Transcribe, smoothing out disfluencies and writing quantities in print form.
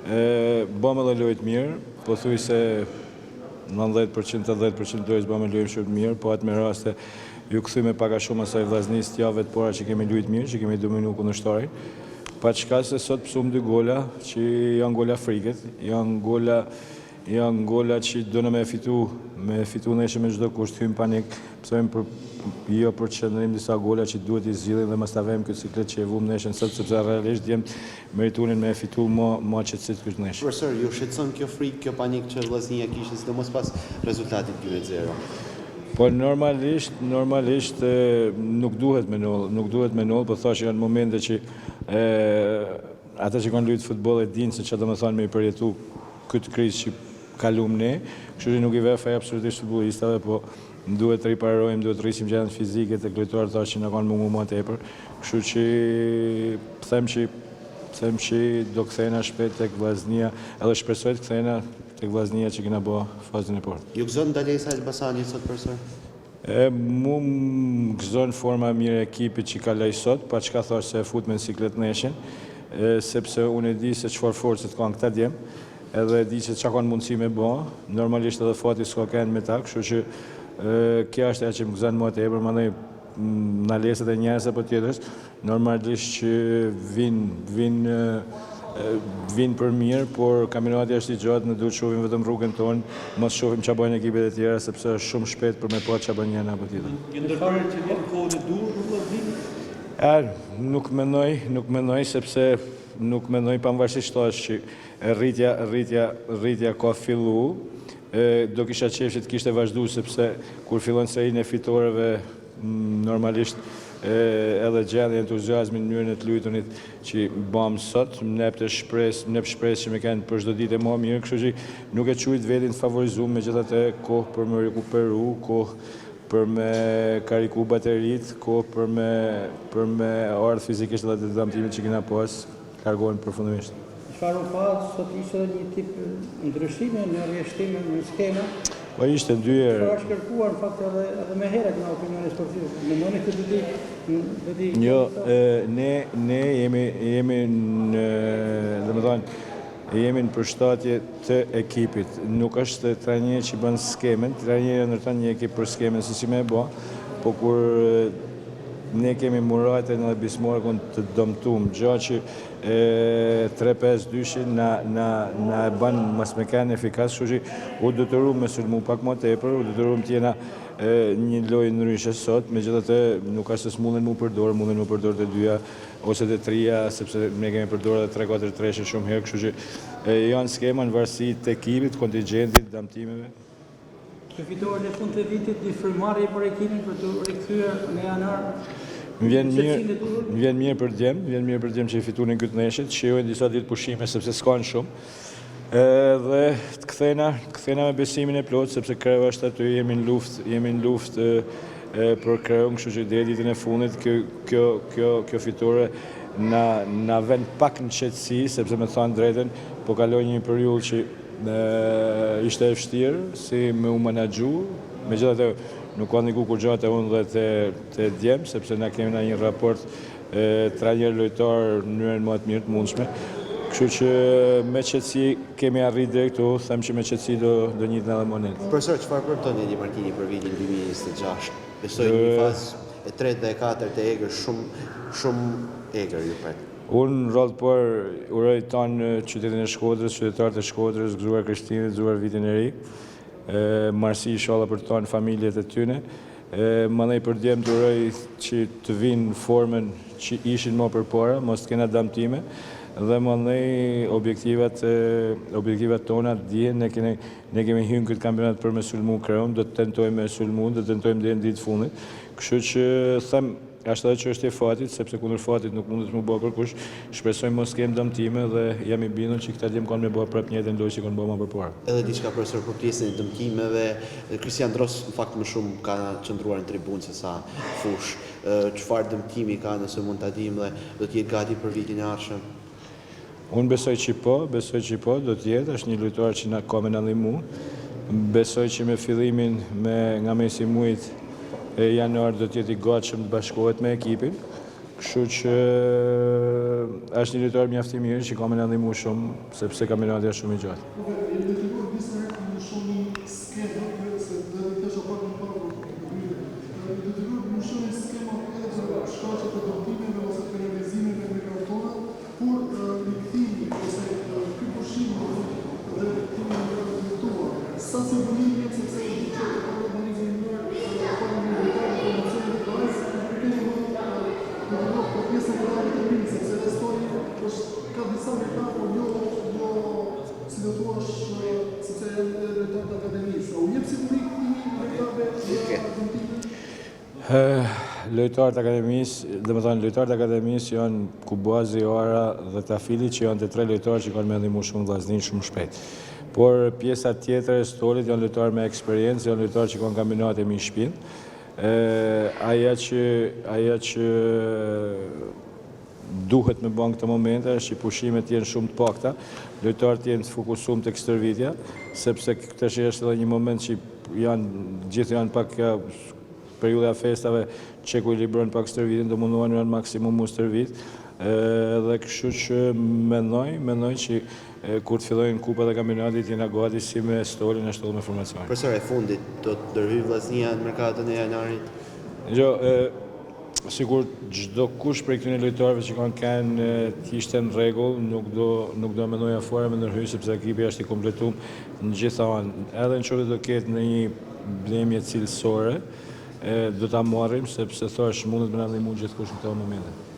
Bëmë edhe lojt mirë, po thuj se 90% 10% dojës bëmë lojt shumë mirë, po atë me raste ju këthyme paka shumë asaj vllaznis t'jave të pora që kemi lujt mirë, që kemi dominu kundërshtarin. Pa qka se sot pësum 2 gola, që janë gola friket, janë gola që do në me fitu neshe me gjdo kusht, hymë panik, pësojmë për qëndërim disa gola që duhet i zgjidhin dhe mas të avem këtë ciklet që e vumë neshen sot, sepse realisht djemë meritunin me fitu ma qëtësit këtë neshe. Profesor, ju shqetëson kjo frikë, kjo panik që vllaznia kishte, sidomos pas rezultatit 2-0? Po normalisht nuk duhet me noll, po thash janë momente që ata që kanë luajtur futboll e dinë se çfarë do të thonë me i përjetu këtë krizë që kalum ne, kështu që nuk i vefaj absolutisht futbollistave, po duhet të riparojmë, duhet të rrisim gjendjen fizike të lojtarët tash që na kanë munguar më tepër, kështu që them që do kthehena shpejt tek vllaznia, edhe shpresoj të kthehena tek vllaznia që kena bë fazën e parë. Ju gëzon ndalesa e Elbasanit sot profesor? Mu më gëzon forma mirë e ekipit që ka lej sot, pa çka thash se e fut me në siklet neshin, sepse unë e di se çfarë forcët kanë këta djemë, edhe e di se çka kanë mundësi me bë, normalisht edhe fati s'ka kënd me ta, kështu që kjo është ajo që më gëzon më tepër, mandej ndalesat e njerëz apo tjetrës, normalisht që vinë për mirë, por kampionati është i gjatë, ne duhet shohim vetëm rrugën tonë, mos shohim çfarë bëjnë ekipet e tjera, sepse është shumë shpejt për me pa çfarë bën njëri apo tjetri. Ju ndërtohet që vjen kohën e dur për vllaznin? Nuk mendoj sepse nuk mendoj pavarësisht tash që rritja ka fillu, do kisha qejf që të kishte vazhduar sepse kur fillon serinë e fitoreve normalisht edhe gjendje entuziazmin në mënyrën e të luajtunit që bëm sot, ne shpresë që me kanë për çdo ditë më mirë, kështu që nuk e quajt vetin të favorizuar, megjithatë kohë për me rikuperu, kohë për me kariku baterit, kohë për me ardhur fizikisht edhe të dëmtimit që kena pas, largohen përfundimisht. Çfarë u pa sot ishte një tip ndryshime në rrjedhtimin në skemë? Po ishte 2 herë. Çfarë është kërkuar në fakt edhe më herët në opinionin sportiv? Mendoni se do të Jo, ne jemi në, domethënë jemi në përshtatje të ekipit. Nuk është trajneri që bën skemën, trajneri ndërton një ekip për skemën se si më e bë, po kur ne kemi Muratin edhe Bismarckun të dëmtuar, gjë që 3-5-2-shin na e bën mas me kanë efikas, kështu që u detyruam me sulmu pak më tepër, u detyruam të jena një lojë ndryshe sot, megjithatë nuk ka se s'mundën mu përdor të dyja ose të trija, sepse ne kemi përdorur edhe 3-4-3 shumë herë, kështu që janë skema në varësi të ekipit, kontingjentit, dëmtimeve. Të fitore në fund të vitit një frymëmarrje për ekipin për të rikthyer në janar. Më vjen mirë për djem që i fitunin këtë neshit, shijojnë disa ditë pushime sepse s'kan shumë. Dhe të kthena me besimin e plot sepse Kreu është aty, jemi në luftë për Kreun, kështu që deri ditën e fundit kjo fitore na vën pak në qetësi, sepse me thënë drejtën, po kaloj një periudhë që ishte e vështirë si me u menaxhu, megjithatë nuk ka ndiku kur gjatë unë dhe të djem, sepse na kemi një raport trajner lojtar në mënyrën më të mirë të mundshme. Kështu që me qetësi kemi arrit deri këtu, them që me qetësi do njitën edhe monet. Profesor, çfarë përton Edi Martini për vitin 2026? Besoj një fazë e 3 dhe e 4 të egër shumë egër ju pret. Unë në rrallë për uroj tanë qytetin e Shkodrës, qytetarët e Shkodrës, gëzuar Krishtinit, gëzuar vitin e ri, marsi inshallah për tanë familjet e tyne. Mandej për djemë të uroj që të vinë formën që ishin më përpara, mos të kena dëmtime, dhe mandej objektivat tona dihen, ne kemi hyrë këtë kampionat për me sulmu Kreun, do të tentojmë me sulmu, do të tentojmë deri në ditë fundit. Kështu që them është edhe që është e fatit, sepse kundër fatit nuk mundet më bëha kërkush, shpresojmë mos kemë dëmtime dhe jam i bindur që këta djemë kanë me bëha prap njëjtën lojë që kanë bëha më përpara. Edhe diçka profesor për pjesën e dëmtimeve, Kristian Dros në fakt më shumë ka qëndruar në tribunë se sa fush. Çfarë dëmtimi ka nëse mund ta dim dhe do të jetë gati për vitin e ardhshëm? Unë besoj që po, do të jetë, është një lojtar që na ka me na ndihmu. Besoj që me fillimin nga mesi muajit e januar do të jetë i gatshëm të bashkohet me ekipin. Kështu që është një lojtar mjaft i mirë që ka më na ndihmu shumë sepse kampionati është shumë i gjatë. Lojtarët e akademisë, domethënë lojtarët e akademisë janë Kubazi, Ara dhe Tafili që janë të tre lojtarë që kanë më ndihmuar shumë vllaznin shumë shpejt. Por pjesa tjetër e stolit janë lojtarë me eksperiencë, janë lojtarë që kanë kampionate me shpinë. Aja që duhet me bën këtë momente është që pushimet jenë shumë të pakta, lojtarët jenë të fokusuar tek stërvitja, sepse tash është edhe një moment që gjithë janë pak periudha festave që ekuilibrojnë pak stërvitin, do mundohen në maksimum mu stërvit, dhe kështu që mendoj që kur të fillojnë kupat e kampionatit jena gati si me stolin e shtollë me formacion. Profesor, e fundit, do të ndërhyjë Vllaznia në merkatën e janarit? Jo, sigur çdo kush prej këtyre lojtarëve që kanë të ishte në rregull, nuk do mendoja fare me ndërhyj sepse ekipi është i kompletuar në gjitha anë. Edhe nëse do ketë në një blemje cilësore, do ta marrim sepse thash mundet me na ndihmu gjithkush në këtë moment.